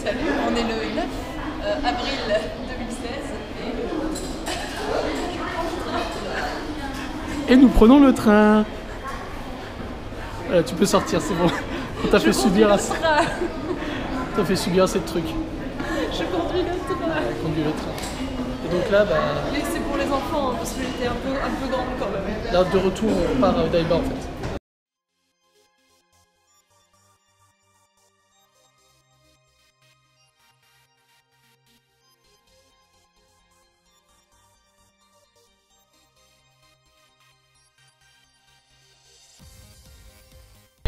Salut, on est le 9 avril 2016 et nous prenons le train. Voilà, tu peux sortir, c'est bon. On t'a fait subir assez. T'as fait subir assez de trucs. Je conduis le train. Conduis le train. Et donc là, bah. C'est pour les enfants, hein, parce que j'étais un peu grande quand même. Là, de retour, on part à Odaiba en fait.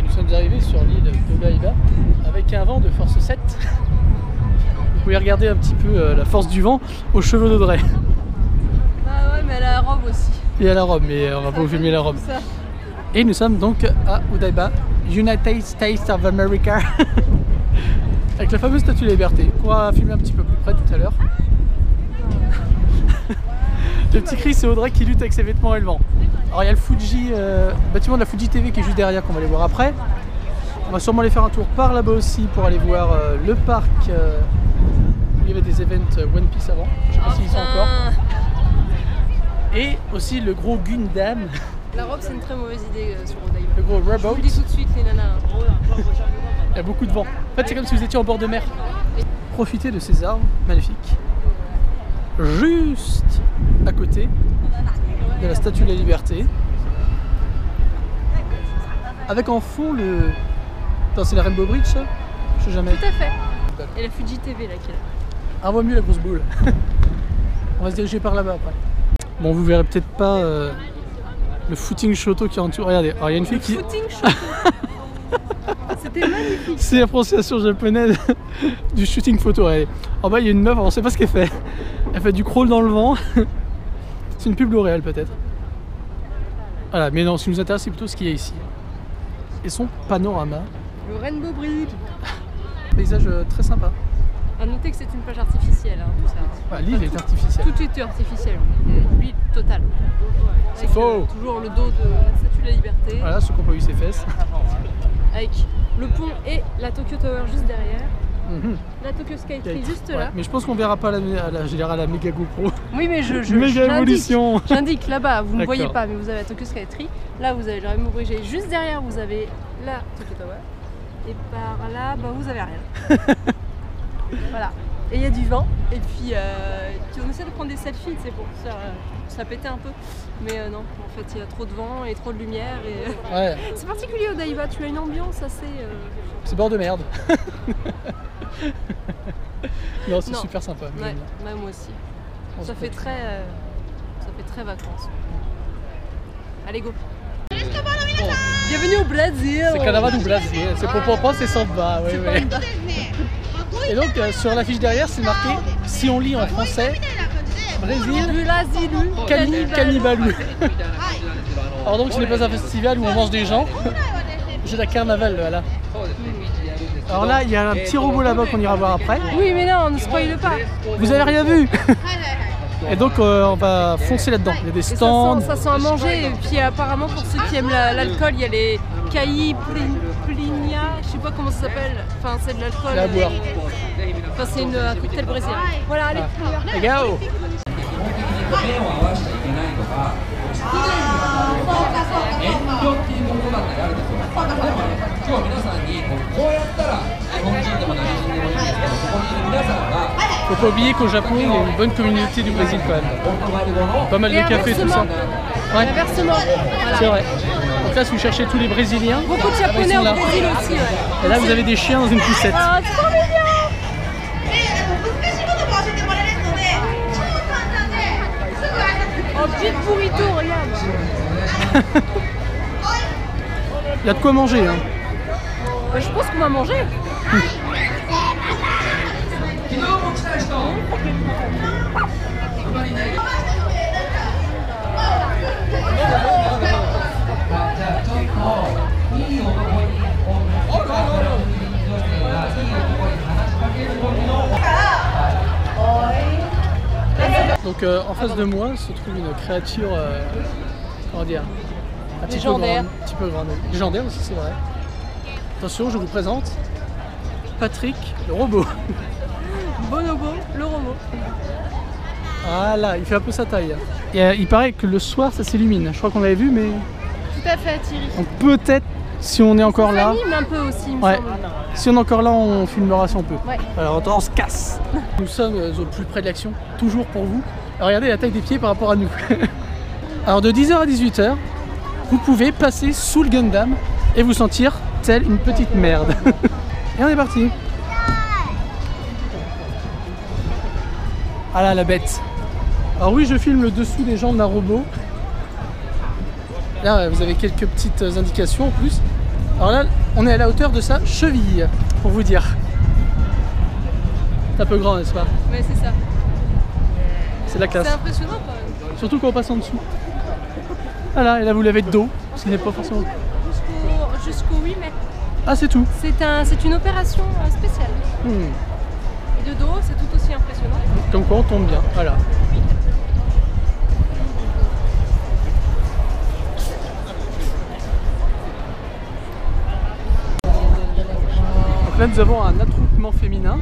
Nous sommes arrivés sur l'île d'Odaiba avec un vent de force 7. Vous pouvez regarder un petit peu la force du vent aux cheveux d'Audrey. Ah ouais, mais elle a la robe aussi. Et à la robe, mais on va pas vous filmer la robe. Et nous sommes donc à Odaiba, United States of America, avec la fameuse statue de la liberté, qu'on va filmer un petit peu plus près tout à l'heure. Le petit cri, c'est Audrey qui lutte avec ses vêtements et le vent. Alors il y a le Fuji, bâtiment de la Fuji TV qui est juste derrière, qu'on va aller voir après. On va sûrement aller faire un tour par là-bas aussi pour aller voir le parc où il y avait des events One Piece avant. Je sais pas s'ils y sont encore. Et aussi le gros Gundam. La robe, c'est une très mauvaise idée sur Odaiba. Le gros Rowboat. Je vous le dis tout de suite, les nanas. Il y a beaucoup de vent. En fait, c'est comme si vous étiez en bord de mer. Profitez de ces arbres magnifiques. Juste à côté de la Statue de la Liberté. Avec en fond le... Attends, c'est la Rainbow Bridge, ça? Je sais jamais. Tout à fait. Et la Fuji TV, là, qui est là. Ah, voit mieux la grosse boule. On va se diriger par là-bas après. Bon, vous verrez peut-être pas le footing shoto qui entoure. Regardez, alors il y a une fille qui... Footing shoto. C'était magnifique. C'est la prononciation japonaise du shooting photo. Regardez. En bas, il y a une meuf, on sait pas ce qu'elle fait. Elle fait du crawl dans le vent. C'est une pub L'Oréal peut-être. Voilà, mais non, ce qui nous intéresse, c'est plutôt ce qu'il y a ici. Et son panorama. Le Rainbow Bridge. Paysage très sympa. À noter que c'est une plage artificielle, hein, tout ça. Ouais, l'île est artificielle. Tout était artificiel. L'île totale. C'est faux. Toujours le dos de la Statue de la Liberté. Voilà, ceux qui n'ont pas eu ses fesses. Avec le pont et la Tokyo Tower juste derrière. La Tokyo Skytree juste ouais, là. mais je pense qu'on verra pas la méga GoPro. Oui, mais méga évolution. J'indique là-bas, vous ne voyez pas, mais vous avez la Tokyo Skytree. Là, vous avez le Rainbow Bridge. Et juste derrière, vous avez la Tokyo Tower. Et par là, bah, vous avez rien. Voilà. Et il y a du vent. Et puis on essaie de prendre des selfies, c'est pour ça pétait un peu. Mais non, en fait, il y a trop de vent et trop de lumière. Et... Ouais. C'est particulier Odaiba, tu as une ambiance assez... C'est bord de merde. Non, c'est super sympa. Ouais, moi aussi. Ça fait très vacances. Allez, go. Bienvenue au Brésil. C'est Carnaval du Brésil. C'est pour Pompon, c'est samba. Oui, oui. Et donc, sur l'affiche derrière, c'est marqué, si on lit en français, Brésil, Canibalou. Alors donc, ce n'est pas un festival où on mange des gens. J'ai la carnaval, voilà. Alors là, il y a un petit robot là-bas qu'on ira voir après. Oui, mais non, ne spoile pas. Vous avez rien vu. Et donc, on va foncer là-dedans. Il y a des stands. Ça sent à manger. Et puis apparemment, pour ceux qui aiment l'alcool, il y a les caipirinha, je sais pas comment ça s'appelle. Enfin, c'est de l'alcool. À boire. Enfin, c'est un cocktail brésilien. Voilà, allez. Legal. Faut pas oublier qu'au Japon, il y a une bonne communauté du Brésil quand même. Pas mal de cafés et tout ça. Ouais. Inversement. Voilà. C'est vrai. Donc là, si vous cherchez tous les Brésiliens, beaucoup de Japonais au Brésil aussi. Ouais. Et là, vous avez des chiens dans une poussette. Ah, c'est trop mignon. Oh, petite burrito, regarde. Il y a de quoi manger. Hein. Je pense qu'on va manger. Donc en face de moi se trouve une créature, comment dire, un petit peu grande. Légendaire aussi, c'est vrai. Attention, je vous présente Patrick, le robot. Bonobo, le robot. Voilà, il fait un peu sa taille. Et il paraît que le soir ça s'illumine. Je crois qu'on l'avait vu, mais Tout à fait, Thierry. donc peut-être si on est encore Ça là. anime un peu aussi, il me Ouais. semble. Si on est encore là, on filmera si on peut. Ouais. Alors attends, on se casse. Nous sommes au plus près de l'action, toujours pour vous. Alors, regardez la taille des pieds par rapport à nous. Alors de 10h à 18h, vous pouvez passer sous le Gundam et vous sentir telle une petite merde. Et on est parti. Ah là, la bête. Alors oui, je filme le dessous des jambes d'un robot. Là, vous avez quelques petites indications en plus. Alors là, on est à la hauteur de sa cheville, pour vous dire. C'est un peu grand, n'est-ce pas? Ouais, c'est ça. C'est de la C'est classe. impressionnant quand même. Surtout quand on passe en dessous. Voilà, et là vous l'avez de dos, ce qui n'est pas forcément... Jusqu'au 8 mai. Ah, c'est tout. C'est une opération spéciale. Et de dos, c'est tout aussi impressionnant. Comme quoi on tombe bien, voilà. Donc là nous avons un attroupement féminin.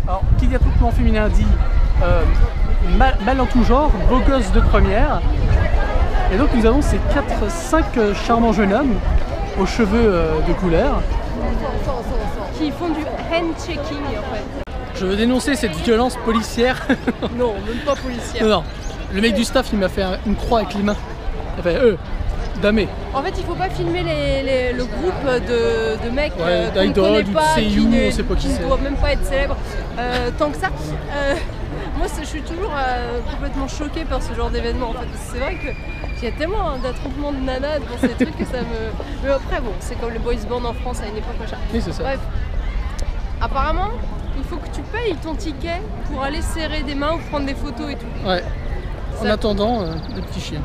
Alors qui dit attroupement féminin dit mal en tout genre, beau gosse de première. Et donc nous avons ces 4-5 charmants jeunes hommes aux cheveux de couleur. Qui font du hand-checking en fait. Je veux dénoncer cette violence policière. Non, même pas policière. Non, le mec du staff il m'a fait une croix avec les mains. Il a fait damé. En fait, il faut pas filmer le groupe de mecs Ouais, qu'on ne d'Idol connaît ou de pas, Seiyu, on sait pas qui ne c'est. doivent même pas être célèbres tant que ça. Moi, je suis toujours complètement choquée par ce genre d'événement. En fait. C'est vrai qu'il y a tellement d'attroupements de nanas dans ces trucs que ça me... Mais après, bon, c'est comme les boys bands en France à une époque machin. Oui, c'est ça. Bref, apparemment, il faut que tu payes ton ticket pour aller serrer des mains ou prendre des photos et tout. Ouais. En Ça- attendant, le petit chien.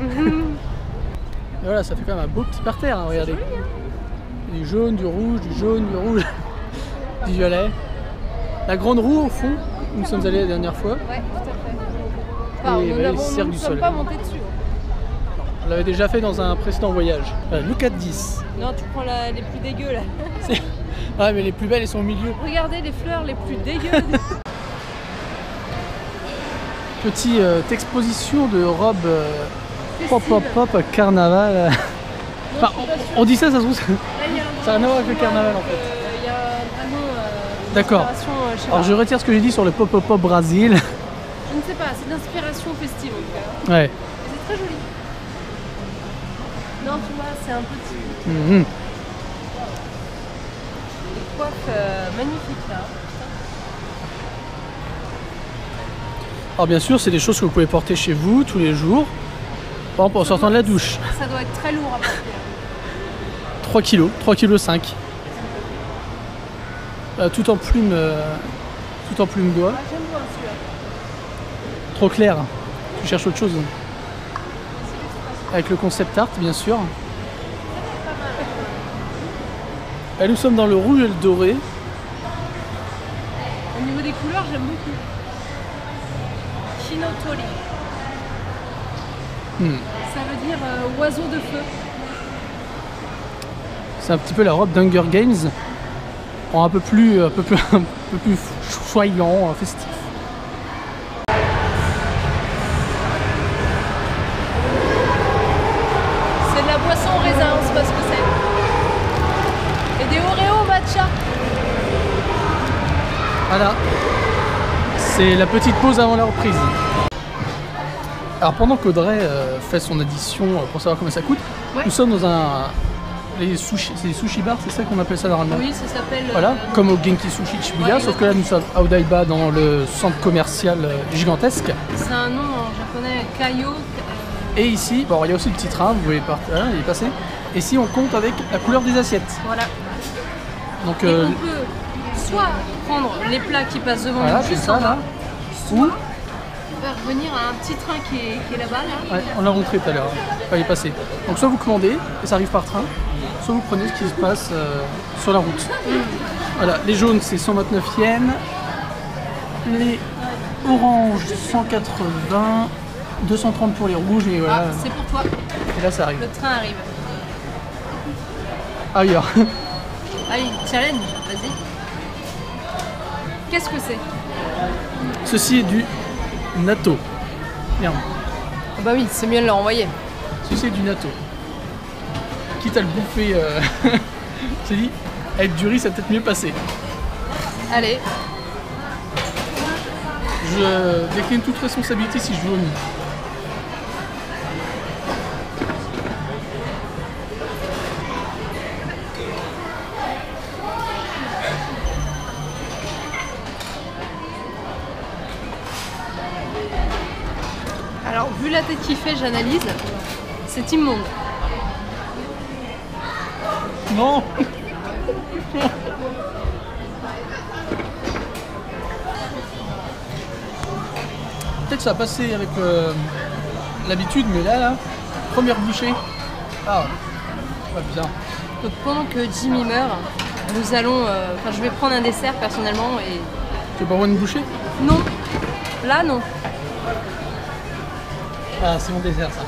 Et voilà, ça fait quand même un beau petit parterre, hein, regardez. Joli, hein. Il y a du jaune, du rouge, du jaune, du rouge, du violet. La grande roue au fond, où nous sommes allés la dernière fois. Ouais, tout à fait. Enfin, Et, nous bah, les ne cercles du sommes soleil. pas montés dessus. On l'avait déjà fait dans un précédent voyage. Look at 10. Non, tu prends les plus dégueux là. Ouais, mais les plus belles, elles sont au milieu. Regardez les fleurs les plus dégueu. Petite exposition de robes pop pop pop carnaval. Enfin, on dit ça se trouve. Ça n'a rien à voir avec le carnaval, en fait. Il y a vraiment D'accord. inspiration, je sais Alors pas. je retire ce que j'ai dit sur le pop pop pop Brésil. Je ne sais pas, c'est d'inspiration festive en tout cas. Ouais. Et c'est très joli. Non, tu vois, c'est un petit. Mhm. Des coiffes magnifiques là. Alors bien sûr, c'est des choses que vous pouvez porter chez vous tous les jours. Par exemple en sortant de la douche. Ça doit être très lourd à porter. 3 kg, 3 kg 5. Tout en plume d'oie. Ah, j'aime bien celui-là. Trop clair. Tu cherches autre chose. Avec le concept art, bien sûr. Et nous sommes dans le rouge et le doré. Au niveau des couleurs, j'aime beaucoup. Shinotori. Ça veut dire oiseau de feu. C'est un petit peu la robe d'Hunger Games. En un peu plus choyant, festif. C'est de la boisson au raisin, on sait pas ce que c'est. Et des Oreo matcha. Voilà. C'est la petite pause avant la reprise. Alors pendant qu'Audrey fait son addition pour savoir combien ça coûte, Ouais. nous sommes dans les sushis, c'est des sushi bars, c'est ça qu'on appelle ça normalement. Oui, ça s'appelle. Voilà, comme au Genki Sushi de Shibuya, Ouais, sauf que là nous sommes à Odaiba dans le centre commercial gigantesque. C'est un nom en japonais, Kaio. Et ici, bon, il y a aussi le petit train, vous pouvez partir, il est passé. Et ici on compte avec la couleur des assiettes. Voilà. Donc Et on peut soit prendre les plats qui passent devant voilà, nous c'est juste ça en bas, là. Ou, faire revenir à un petit train qui est là-bas. Là. ouais, on l'a montré tout à l'heure, il est passé. Donc soit vous commandez et ça arrive par train, soit vous prenez ce qui se passe sur la route. Voilà, les jaunes c'est 129 yens, les oranges 180, 230 pour les rouges et voilà. Ah, c'est pour toi. Et là ça arrive. Le train arrive. Ailleurs. Allez, challenge, vas-y. Qu'est-ce que c'est? Ceci est du natto. Merde. Ah bah oui, c'est mieux de le renvoyer. Ceci est du natto. Quitte à le bouffer, c'est dit, avec du riz, ça va peut-être mieux passer. Allez. Je décline toute responsabilité si je vomis. Alors, vu la tête qu'il fait, j'analyse. C'est immonde. Non. Peut-être que ça a passé avec l'habitude, mais là, première bouchée. Ah ouais, bizarre. Donc pendant que Jimmy meurt, nous allons... Enfin, je vais prendre un dessert personnellement et... Tu veux pas avoir une bouchée? Non. Là, non. Ah, c'est mon dessert, ça.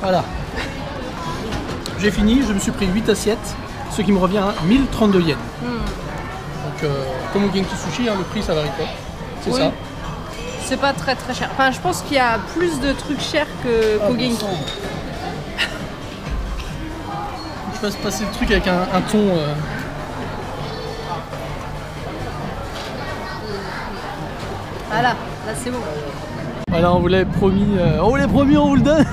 Voilà. J'ai fini, je me suis pris 8 assiettes, ce qui me revient à 1032 yens. Donc, comme au Genki Sushi, hein, le prix ça varie pas. C'est Oui. ça. C'est pas très très cher. Enfin, je pense qu'il y a plus de trucs chers qu'au Genki. Je fasse passer le truc avec un ton. Voilà, là c'est bon. Voilà, on vous l'avait promis. On vous l'avait promis, on vous le donne.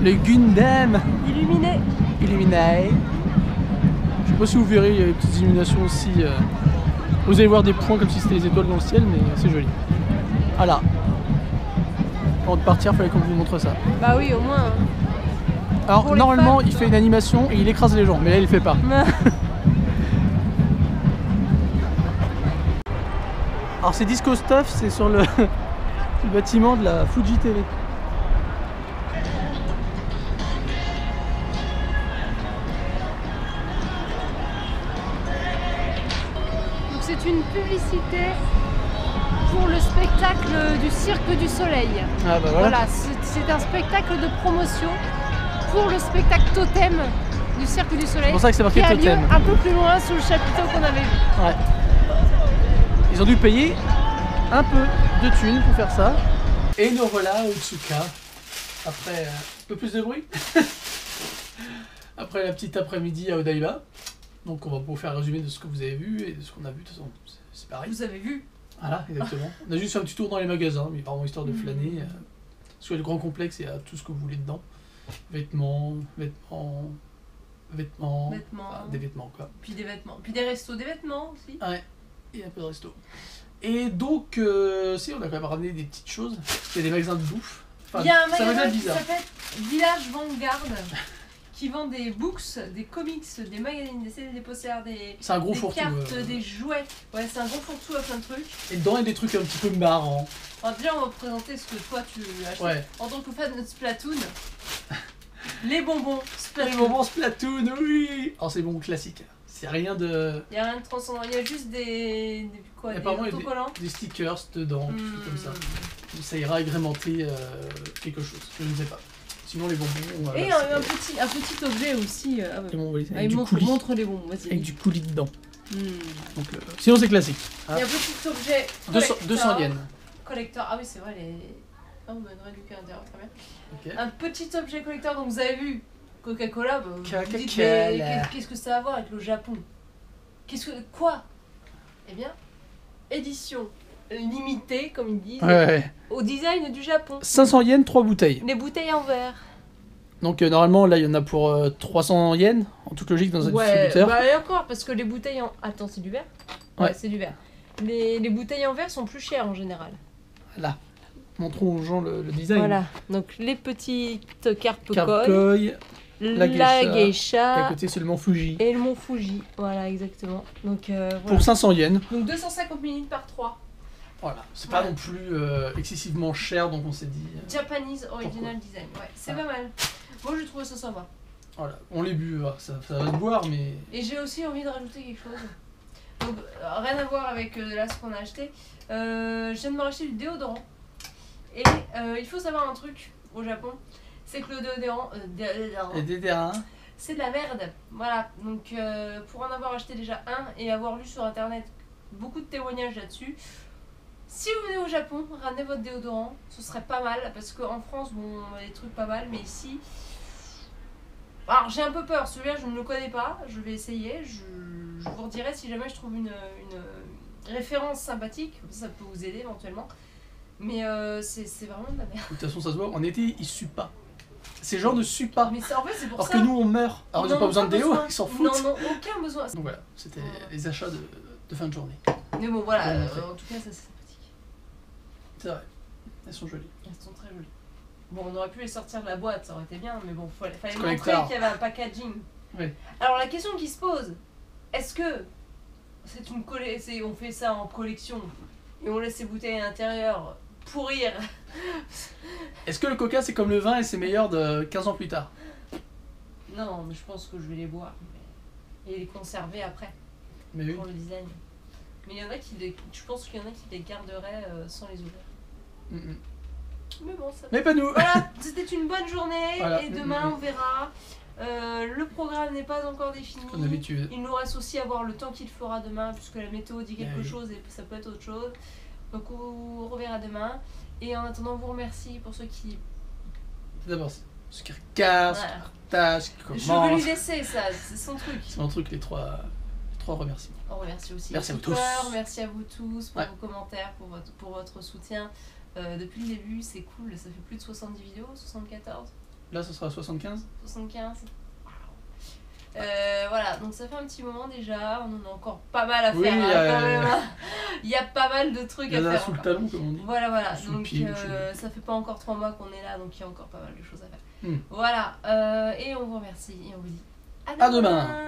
Le Gundam. Illuminé. Illuminé. Je sais pas si vous verrez, il y a des petites illuminations aussi. Vous allez voir des points comme si c'était les étoiles dans le ciel, mais c'est joli. Voilà. Avant de partir, il fallait qu'on vous montre ça. Bah oui, au moins. Hein. Alors, Pour les normalement, fans. il fait une animation et il écrase les gens, mais là, il le fait pas. Alors, c'est Disco Stuff, c'est sur le bâtiment de la Fuji TV. Donc c'est une publicité pour le spectacle du Cirque du Soleil. Ah bah voilà. Voilà, c'est un spectacle de promotion pour le spectacle Totem du Cirque du Soleil. C'est pour ça que c'est marqué qui a Totem. lieu un peu plus loin sous le chapiteau qu'on avait vu. Ouais. Ils ont dû payer un peu de thunes pour faire ça. Et nous voilà au Otsuka. Après un peu plus de bruit. Après la petite après-midi à Odaiba. Donc on va vous faire un résumé de ce que vous avez vu et de ce qu'on a vu. De toute façon, c'est pareil. Vous avez vu? Voilà, exactement. On a juste fait un petit tour dans les magasins, mais vraiment histoire de flâner. Parce que le grand complexe, il y a tout ce que vous voulez dedans. Vêtements. Enfin, des vêtements quoi. Puis des vêtements. Puis des restos, des vêtements aussi. Ouais, et un peu de resto. Et donc, si, on a quand même ramené des petites choses. Il y a des magasins de bouffe. Enfin, Il y a un ça magasin qui bizarre. s'appelle Village Vanguard qui vend des books, des comics, des magazines, des CD, des posters, C'est un gros des fourre-tout. cartes, des jouets. Ouais, c'est un gros fourre-tout à plein de trucs. Et dedans, il y a des trucs un petit peu marrants. Alors déjà, on va présenter ce que toi tu achètes. Ouais. En tant que fan de Splatoon, les bonbons Splatoon. Les moments Splatoon, oui. Alors, c'est bon, classique. C'est rien de. Il n'y a rien de transcendant, il y a juste des Et apparemment, il y a autocollants. des stickers dedans, des trucs comme ça. Ça ira agrémenter quelque chose, je ne sais pas. Sinon, les bonbons. Et là, un petit objet aussi. les bonbons, avec Allez, du coulis. montre les bonbons, vas-y. Avec du coulis dedans. Hmm. Donc, sinon, c'est classique. Il y a un petit objet 200 yens. collector. Ah oui, c'est vrai, les. Ah, on m'a une réduction à l'intérieur, très bien. Ok. Un petit objet collector, donc vous avez vu Coca-Cola, bah, vous Coca-Cola. dites, mais qu'est-ce que ça a à voir avec le Japon? Quoi? Eh bien, édition limitée, comme ils disent, Ouais. au design du Japon. 500 yens, 3 bouteilles. Les bouteilles en verre. Donc normalement là il y en a pour 300 yens en toute logique dans un distributeur. Bah et encore, parce que les bouteilles en... Attends, c'est du verre? Ouais. C'est du verre. Les bouteilles en verre sont plus chères en général. Là, montrons aux gens le design. Voilà, donc les petites carpes koi, Carpkoi, la la et geisha à côté seulement Fuji. et le mont Fuji. Voilà, exactement. Donc, voilà. Pour 500 yens. Donc 250 ml par 3. Voilà, c'est pas non plus excessivement cher donc on s'est dit. Japanese Original Design. Ouais, c'est pas mal. Moi, j'ai trouvé ça sympa. Voilà, on les bu, ça va se boire mais. Et j'ai aussi envie de rajouter quelque chose. Donc, rien à voir avec là ce qu'on a acheté. Je viens de me racheter du déodorant. Et il faut savoir un truc au Japon, c'est que le déodorant, Et des terrains. c'est de la merde. Voilà, donc pour en avoir acheté déjà un et avoir lu sur internet beaucoup de témoignages là-dessus, si vous venez au Japon, ramenez votre déodorant, ce serait pas mal, parce qu'en France, bon, on a des trucs pas mal, mais ici... Alors j'ai un peu peur, celui-là je ne le connais pas, je vais essayer, je vous redirai si jamais je trouve une référence sympathique, ça peut vous aider éventuellement, mais c'est vraiment de la merde. De toute façon, ça se voit, en été, ils suent pas. Ces gens ne suent pas. Mais en fait, c'est pour Alors ça. que nous, on meurt. Alors, ils n'ont pas besoin de déo, ils s'en foutent. Non, aucun besoin. Donc voilà, c'était les achats de fin de journée. Mais bon, voilà, Bon, en tout cas, ça c'est sympathique. C'est vrai, elles sont jolies. Elles sont très jolies. Bon, on aurait pu les sortir de la boîte, ça aurait été bien, mais bon, fallait montrer Connecteur. qu'il y avait un packaging. Oui. Alors, la question qui se pose, est-ce que c'est on fait ça en collection et on laisse ces bouteilles à l'intérieur pourrir? Est-ce que le coca c'est comme le vin et c'est meilleur de 15 ans plus tard? Non, mais je pense que je vais les boire et les conserver après Mais oui. pour le design. Mais il y en a je pense qu'il y en a qui les garderaient sans les ouvrir. Mm-mm. Mais bon, ça. Mais pas nous. Voilà, c'était une bonne journée Voilà. et demain on verra. Le programme n'est pas encore défini. Comme d'habitude. Il nous reste aussi à voir le temps qu'il fera demain, puisque la météo dit quelque Oui. chose et ça peut être autre chose. Donc on reverra demain. Et en attendant, on vous remercie pour ceux qui... D'abord, ceux qui regardent, ceux qui Voilà. partagent, ceux qui Je vais lui commentent. laisser ça, c'est son truc. C'est mon truc, les trois remerciements. On remercie aussi Merci les à vous youtubeurs, tous. merci à vous tous pour Ouais. vos commentaires, pour votre soutien. Depuis le début, c'est cool, ça fait plus de 70 vidéos, 74, Là, ce sera 75. 75. Voilà, donc ça fait un petit moment déjà, on en a encore pas mal à faire Oui, quand même. Il y a pas mal de trucs Il y à en a faire sous le encore. talon, comme on dit. Voilà, Sous le donc pied, le cheveu. ça fait pas encore 3 mois qu'on est là, donc il y a encore pas mal de choses à faire. Hmm. Voilà, et on vous remercie et on vous dit À demain.